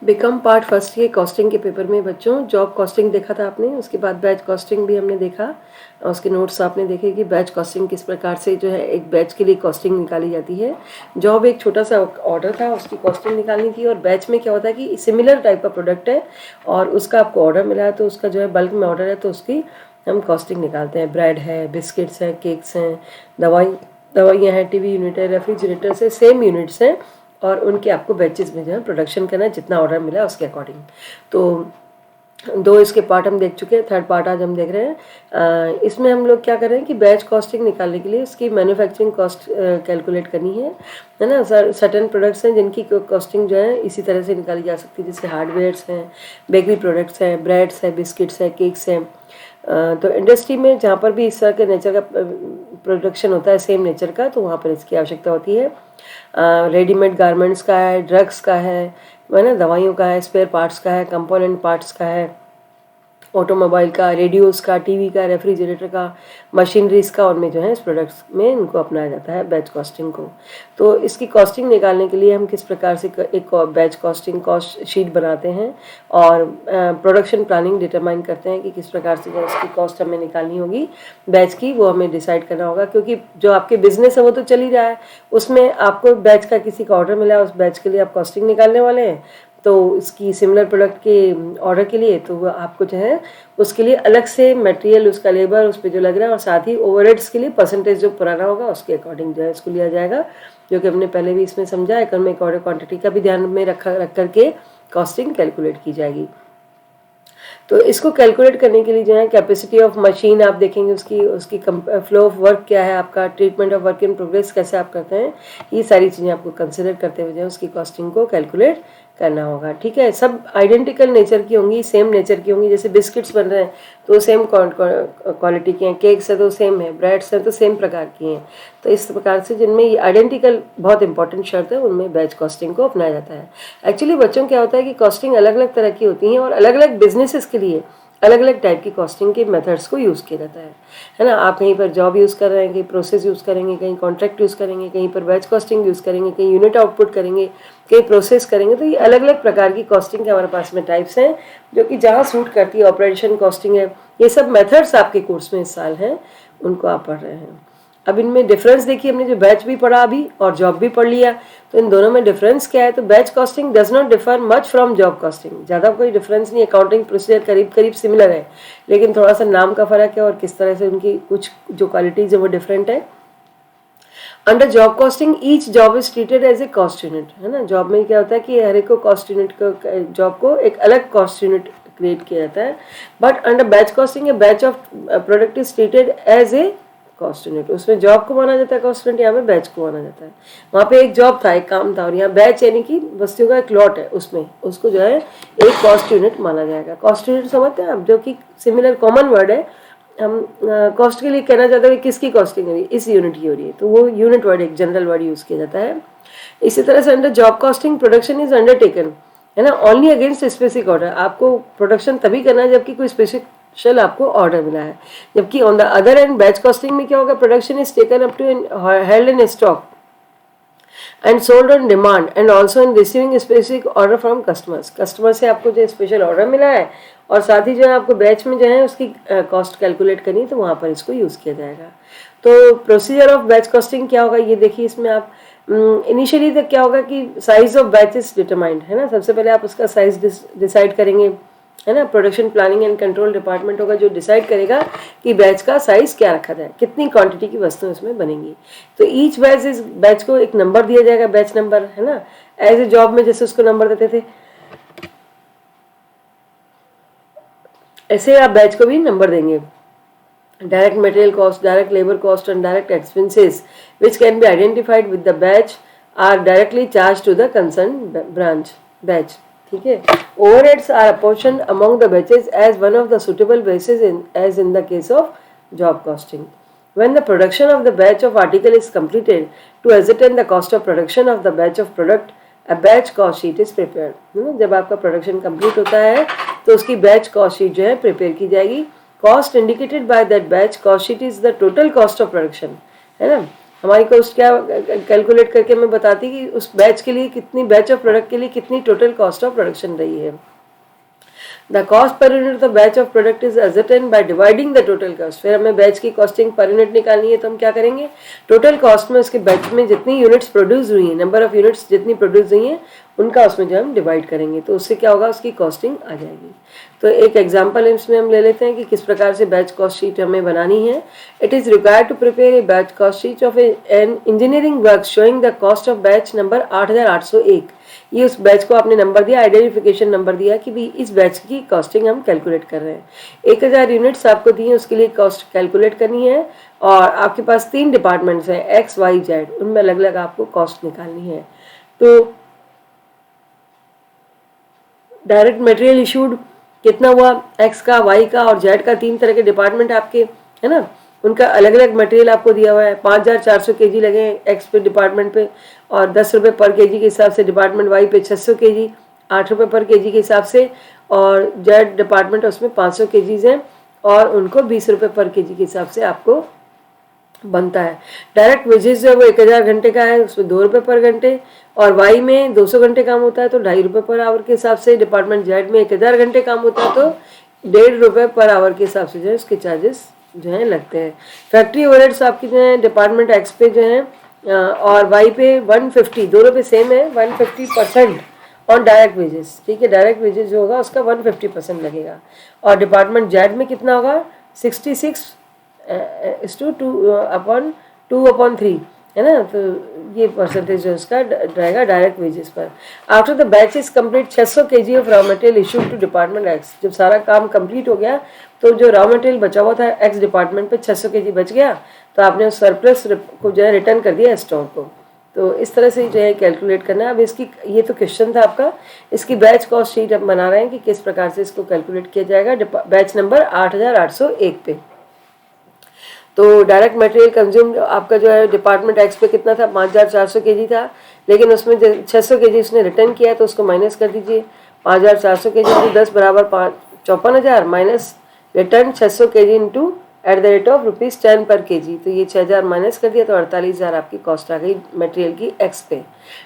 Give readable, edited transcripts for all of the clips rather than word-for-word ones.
Become part first के costing के paper में बच्चों जॉब कॉस्टिंग देखा था आपने, उसके बाद बैच कॉस्टिंग भी हमने देखा और उसके नोट्स आपने देखे कि बैच कॉस्टिंग किस प्रकार से जो है एक बैच के लिए कॉस्टिंग निकाली जाती है। जॉब एक छोटा सा ऑर्डर था, उसकी कॉस्टिंग निकालनी थी। और बैच में क्या होता है कि सिमिलर टाइप का प्रोडक्ट है और उसका आपको ऑर्डर मिला है, तो उसका जो है बल्क में ऑर्डर है, तो उसकी हम कॉस्टिंग निकालते हैं। ब्रेड है, बिस्किट्स हैं, केक्स हैं, दवाइयाँ हैं, टीवी यूनिट है, रेफ्रिजरेटर्स है, सेम यूनिट्स हैं और उनके आपको बैचेस में जो है प्रोडक्शन करना है, जितना ऑर्डर मिला है उसके अकॉर्डिंग। तो दो इसके पार्ट हम देख चुके हैं, थर्ड पार्ट आज हम देख रहे हैं। इसमें हम लोग क्या कर रहे हैं कि बैच कॉस्टिंग निकालने के लिए उसकी मैन्युफैक्चरिंग कॉस्ट कैलकुलेट करनी है ना। सर्टेन प्रोडक्ट्स हैं जिनकी कॉस्टिंग जो है इसी तरह से निकाली जा सकती है, जैसे हार्डवेयर्स हैं, बेकरी प्रोडक्ट्स हैं, ब्रेड्स हैं, बिस्किट्स हैं, केक्स हैं। तो इंडस्ट्री में जहाँ पर भी इस तरह के नेचर का प्रोडक्शन होता है, सेम नेचर का, तो वहाँ पर इसकी आवश्यकता होती है। रेडीमेड गारमेंट्स का है, ड्रग्स का है ना, दवाइयों का है, स्पेयर पार्ट्स का है, कंपोनेंट पार्ट्स का है, ऑटोमोबाइल का, रेडियोस का, टीवी का, रेफ्रिजरेटर का, मशीनरीज का, उनमें जो है इस प्रोडक्ट्स में इनको अपनाया जाता है बैच कॉस्टिंग को। तो इसकी कॉस्टिंग निकालने के लिए हम किस प्रकार से एक बैच कॉस्टिंग कॉस्ट शीट बनाते हैं और प्रोडक्शन प्लानिंग डिटरमाइन करते हैं कि किस प्रकार से जो इसकी कॉस्ट हमें निकालनी होगी बैच की, वो हमें डिसाइड करना होगा। क्योंकि जो आपके बिजनेस है वो तो चल ही रहा है, उसमें आपको बैच का किसी का ऑर्डर मिला है, उस बैच के लिए आप कॉस्टिंग निकालने वाले हैं। तो इसकी सिमिलर प्रोडक्ट के ऑर्डर के लिए तो वो आपको जो है उसके लिए अलग से मटेरियल, उसका लेबर उस पर जो लग रहा है, और साथ ही ओवरहेड्स के लिए परसेंटेज जो पुराना होगा उसके अकॉर्डिंग जो है इसको लिया जाएगा, जो कि हमने पहले भी इसमें समझा। इकोनॉमिक ऑर्डर क्वांटिटी का भी ध्यान में रख करके कॉस्टिंग कैलकुलेट की जाएगी। तो इसको कैलकुलेट करने के लिए जो है कैपेसिटी ऑफ मशीन आप देखेंगे, उसकी फ्लो ऑफ वर्क क्या है, आपका treatment of work in progress कैसे आप करते हैं, ये सारी चीज़ें आपको कंसिडर करते हुए जो है उसकी कॉस्टिंग को कैलकुलेट करना होगा। ठीक है, सब आइडेंटिकल नेचर की होंगी, सेम नेचर की होंगी। जैसे बिस्किट्स बन रहे हैं तो सेम क्वालिटी के हैं, केक्स है तो सेम है, ब्रेड्स हैं तो सेम प्रकार की हैं। तो इस प्रकार से जिनमें ये आइडेंटिकल बहुत इंपॉर्टेंट शर्त है, उनमें बैच कॉस्टिंग को अपनाया जाता है। एक्चुअली बच्चों क्या होता है कि कॉस्टिंग अलग अलग तरह की होती हैं और अलग अलग बिजनेसेस के लिए अलग अलग टाइप की कॉस्टिंग के मेथड्स को यूज़ किया जाता है ना। आप कहीं पर जॉब यूज़ कर रहे हैं, कहीं प्रोसेस यूज़ करेंगे, कहीं कॉन्ट्रैक्ट यूज़ करेंगे, कहीं पर बैच कॉस्टिंग यूज़ करेंगे, कहीं यूनिट आउटपुट करेंगे, कहीं प्रोसेस करेंगे। तो ये अलग अलग प्रकार की कॉस्टिंग के हमारे पास में टाइप्स हैं, जो कि जहाँ सूट करती है। ऑपरेशन कॉस्टिंग है, ये सब मेथड्स आपके कोर्स में इस साल हैं, उनको आप पढ़ रहे हैं। अब इनमें डिफरेंस देखिए, हमने जो बैच भी पढ़ा अभी और जॉब भी पढ़ लिया, तो इन दोनों में डिफरेंस क्या है। तो batch costing does not differ much from job costing, ज़्यादा कोई डिफरेंस नहीं। अकाउंटिंग प्रोसीजर करीब करीब सिमिलर है, लेकिन थोड़ा सा नाम का फ़र्क है और किस तरह से उनकी कुछ जो क्वालिटीज़ है वो डिफरेंट है। Under job costing each job is treated as a cost unit, है ना। जॉब में क्या होता है कि हर एक को कॉस्ट यूनिट को, जॉब को एक अलग कॉस्ट यूनिट क्रिएट किया जाता है। But under batch costing a batch of product is treated as a cost unit. उसमें जॉब को माना जाता है कॉस्ट यूनिट, यहाँ पे बैच को माना जाता है। वहाँ पे एक जॉब था, एक काम था, और यहाँ बैच यानी कि वस्तुओं का एक लॉट है, उसमें उसको जो है एक कॉस्ट यूनिट माना जाएगा। कॉस्ट यूनिट समझते हैं आप, जो कि सिमिलर कॉमन वर्ड है। हम कॉस्ट के लिए कहना चाहते हैं कि किसकी कॉस्टिंग हो रही है, इस यूनिट की हो रही है, तो वो यूनिट वर्ड एक जनरल वर्ड यूज़ किया जाता है। इसी तरह से under job costing production is undertaken, है ना, ओनली अगेंस्ट स्पेसिफिक ऑर्डर। आपको प्रोडक्शन तभी करना है जबकि कोई स्पेसिफिक आपको ऑर्डर मिला है। जबकि on the other end batch costing में क्या होगा, production is taken up to held in stock and sold on demand and also in receiving specific order from customers. Customer से आपको जो स्पेशल ऑर्डर मिला है और साथ ही जो है आपको बैच में जो है उसकी कॉस्ट कैलकुलेट करनी, तो वहाँ पर इसको यूज़ किया जाएगा। तो प्रोसीजर ऑफ बैच कॉस्टिंग क्या होगा ये देखिए। इसमें आप इनिशियली तक क्या होगा कि size of batch is determined, है ना। सबसे पहले आप उसका साइज डिसाइड करेंगे, है ना। Production planning and control department होगा जो डिसाइड करेगा कि बैच का साइज क्या रखा जाए, कितनी क्वांटिटी की वस्तुएं उसमें बनेंगी। तो ईच बैच इस बैच को एक नंबर दिया जाएगा, बैच नंबर, है ना। एज ए जॉब में जैसे उसको नंबर देते थे, ऐसे आप बैच को भी नंबर देंगे। Direct material cost, direct labour cost and direct expenses which can be identified with the batch are directly charge to the concern branch batch. ठीक है, overheads are apportioned among the batches as one of the suitable basis as in the case of job costing. When the production of the batch of article is completed, to ascertain the cost of production of the batch of product, a batch cost sheet is prepared. जब आपका production complete होता है तो उसकी batch cost sheet जो है prepare की जाएगी। Cost indicated by that batch cost sheet is the total cost of production, है ना। हमारी कॉस्ट क्या कैलकुलेट करके हमें बताती कि उस बैच के लिए कितनी, बैच ऑफ प्रोडक्ट के लिए कितनी टोटल कॉस्ट ऑफ प्रोडक्शन रही है। The cost per unit the batch of product is ascertained by dividing the total cost. फिर हमें बैच की कॉस्टिंग पर यूनिट निकालनी है, तो हम क्या करेंगे, टोटल कॉस्ट में उसके बैच में जितनी यूनिट्स प्रोड्यूस हुई हैं, नंबर ऑफ यूनिट्स जितनी प्रोड्यूस हुई हैं उनका उसमें जो हम डिवाइड करेंगे, तो उससे क्या होगा, उसकी कॉस्टिंग आ जाएगी। तो एक एग्जाम्पल इसमें हम ले लेते हैं कि किस प्रकार से बैच कॉस्ट शीट हमें बनानी है। It is required to prepare a batch cost sheet of an engineering work showing the cost of batch number 8801। ये उस बैच को आपने नंबर दिया, आइडेंटिफिकेशन नंबर दिया कि भी इस बैच की कॉस्टिंग हम कैलकुलेट कर रहे हैं। 1000 यूनिट्स आपको दी है, उसके लिए कॉस्ट कैलकुलेट करनी है, और आपके पास 3 डिपार्टमेंट्स हैं एक्स वाई जेड, उनमें अलग अलग आपको कॉस्ट निकालनी है। तो डायरेक्ट मटेरियल इशूड कितना हुआ, एक्स का, वाई का और जेड का, 3 तरह के डिपार्टमेंट आपके, है ना, उनका अलग अलग मटेरियल आपको दिया हुआ है। 5400 केजी लगे एक्स पे डिपार्टमेंट पे, और 10 रुपये पर केजी के हिसाब से डिपार्टमेंट वाई पे 600 केजी, 8 रुपये पर केजी के हिसाब से, और जेड डिपार्टमेंट उसमें 500 केजीज हैं और उनको 20 रुपये पर केजी के हिसाब से आपको बनता है। डायरेक्ट वेजेस जो है वो 1000 घंटे का है, उसमें 2 रुपये पर घंटे, और वाई में 200 घंटे काम होता है तो 2.5 रुपये पर आवर के हिसाब से, डिपार्टमेंट जेड में 1000 घंटे काम होता है तो 1.5 रुपये पर आवर के हिसाब से जो है उसके चार्जेस जो है लगते हैं। फैक्ट्री ओवरहेड्स आपकी जो है डिपार्टमेंट एक्स पे जो है और वाई पे 150, दोनों पे सेम है, 150% ऑन डायरेक्ट वेजेस, ठीक है। डायरेक्ट वेजेस जो होगा उसका 150% लगेगा, और डिपार्टमेंट जेड में कितना होगा, 66:2/3, है ना, तो ये परसेंटेज जो उसका रहेगा डायरेक्ट वेजेस पर। After the batch is complete 600 KG of raw material issued to department X. जब सारा काम कंप्लीट हो गया तो जो रॉ मटेरियल बचा हुआ था एक्स डिपार्टमेंट पे 600 केजी बच गया, तो आपने उस सरप्लस को जो है रिटर्न कर दिया स्टॉक को। तो इस तरह से जो है कैलकुलेट करना है। अब इसकी, ये तो क्वेश्चन था आपका, इसकी बैच कॉस्ट शीट हम बना रहे हैं कि किस प्रकार से इसको कैलकुलेट किया जाएगा बैच नंबर 8801 पे। तो डायरेक्ट मटेरियल कंज्यूम आपका जो है डिपार्टमेंट एक्स पे कितना था, 5400 केजी था, लेकिन उसमें 600 केजी उसने रिटर्न किया तो उसको माइनस कर दीजिए। 5400 केजी इंटू 10 बराबर 54,000 minus return 600 KG into at the rate of ₹10 पर केजी, तो ये 6000 माइनस कर दिया तो 48,000 आपकी कॉस्ट आ गई मटेरियल की एक्स पे।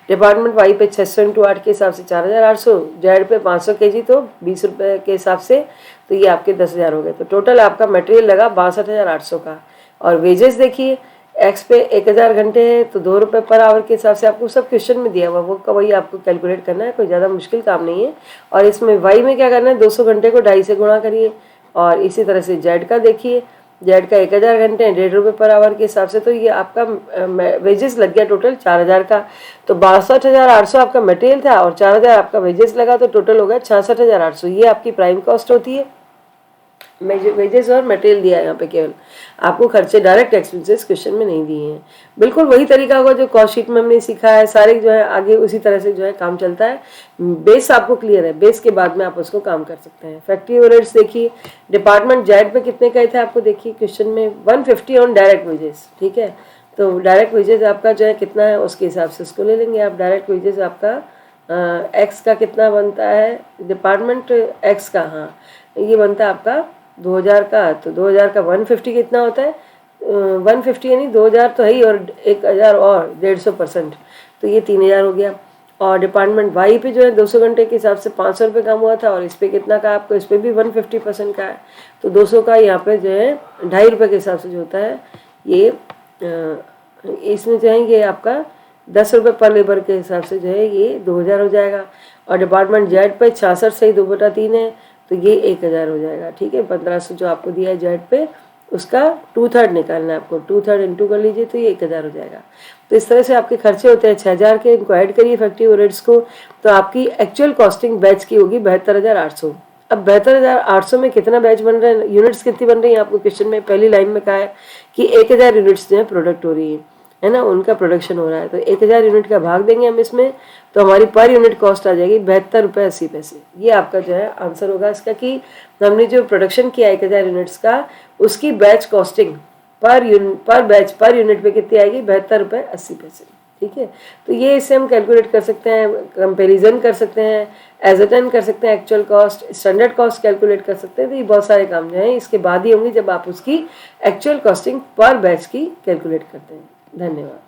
डिपार्टमेंट वाई पे 600 इंटू 8 के हिसाब से 4800, जेड पे 500 केजी तो 20 रुपये के हिसाब से, तो ये आपके 10,000 हो गए। तो टोटल आपका मटेरियल लगा 62,800 का। और वेजेस देखिए, एक्स पे 1000 घंटे है तो 2 रुपये पर आवर के हिसाब से आपको सब क्वेश्चन में दिया हुआ, वो वही आपको कैलकुलेट करना है, कोई ज़्यादा मुश्किल काम नहीं है। और इसमें वाई में क्या करना है, 200 घंटे को 2.5 से गुणा करिए, और इसी तरह से जेड का देखिए, जेड का 1000 घंटे हैं 1.5 रुपये पर आवर के हिसाब से, तो ये आपका वेजेस लग गया टोटल 4000 का। तो 62,800 आपका मटेरियल था और 4000 आपका वेजेस लगा, तो टोटल हो गया 66,800। ये आपकी प्राइम कॉस्ट होती है। वेजेस और मटेरियल दिया है यहाँ पे, केवल आपको खर्चे डायरेक्ट एक्सपेंसेस क्वेश्चन में नहीं दिए हैं। बिल्कुल वही तरीका होगा जो कॉस्ट शीट में हमने सीखा है, सारे जो है आगे उसी तरह से जो है काम चलता है। बेस आपको क्लियर है, बेस के बाद में आप उसको काम कर सकते हैं। फैक्ट्री ओवरहेड्स देखिए, डिपार्टमेंट जेड पे कितने कहे थे आपको, देखिए क्वेश्चन में 150 ऑन डायरेक्ट वेजेस, ठीक है। तो डायरेक्ट वेजेस आपका जो है कितना है उसके हिसाब से उसको ले लेंगे आप। डायरेक्ट वेजेस आपका एक्स का कितना बनता है, डिपार्टमेंट एक्स का, हाँ ये बनता है आपका 2000 का, तो 2000 का 150 कितना होता है, 150 यानी 2000 तो है ही, और 1000 और 150%, तो ये 3000 हो गया। और डिपार्टमेंट वाई पे जो है 200 घंटे के हिसाब से 500 रुपये काम हुआ था, और इस पर कितना का आपको, इस पर भी 150% का है, तो 200 का यहाँ पे जो है 2.5 रुपये के हिसाब से जो होता है ये, इसमें जो है ये आपका 10 रुपये पर लेबर के हिसाब से जो है ये 2000 हो जाएगा। और डिपार्टमेंट जेड पे 66 से 2/3 है, तो ये 1000 हो जाएगा, ठीक है। 1500 जो आपको दिया है जेड पे, उसका 2/3 निकालना है आपको, 2/3 इंटू कर लीजिए तो ये 1000 हो जाएगा। तो इस तरह से आपके खर्चे होते हैं 6000 के, इनको ऐड करिए फैक्ट्री ओवरहेड्स को, तो आपकी एक्चुअल कॉस्टिंग बैच की होगी 72,800। अब 72,800 में कितना बैच बन रहा है, यूनिट्स कितनी बन रही है, आपको क्वेश्चन में पहली लाइन में कहा है कि 1000 यूनिट्स जो है प्रोडक्ट हो रही है ना, उनका प्रोडक्शन हो रहा है, तो 1000 यूनिट का भाग देंगे हम इसमें, तो हमारी पर यूनिट कॉस्ट आ जाएगी 72 रुपये 80 पैसे। ये आपका जो है आंसर होगा इसका, कि हमने जो प्रोडक्शन किया 1000 यूनिट्स का, उसकी बैच कॉस्टिंग पर बैच पर यूनिट पे कितनी आएगी, 72 रुपये 80 पैसे, ठीक है। तो ये इससे हम कैलकुलेट कर सकते हैं, कंपेरिजन कर सकते हैं, एजर्टेन कर सकते हैं, actual cost, standard cost calculate कर सकते हैं। तो ये बहुत सारे काम जो हैं इसके बाद ही होंगे जब आप उसकी एक्चुअल कॉस्टिंग पर बैच की कैलकुलेट करते हैं। धन्यवाद।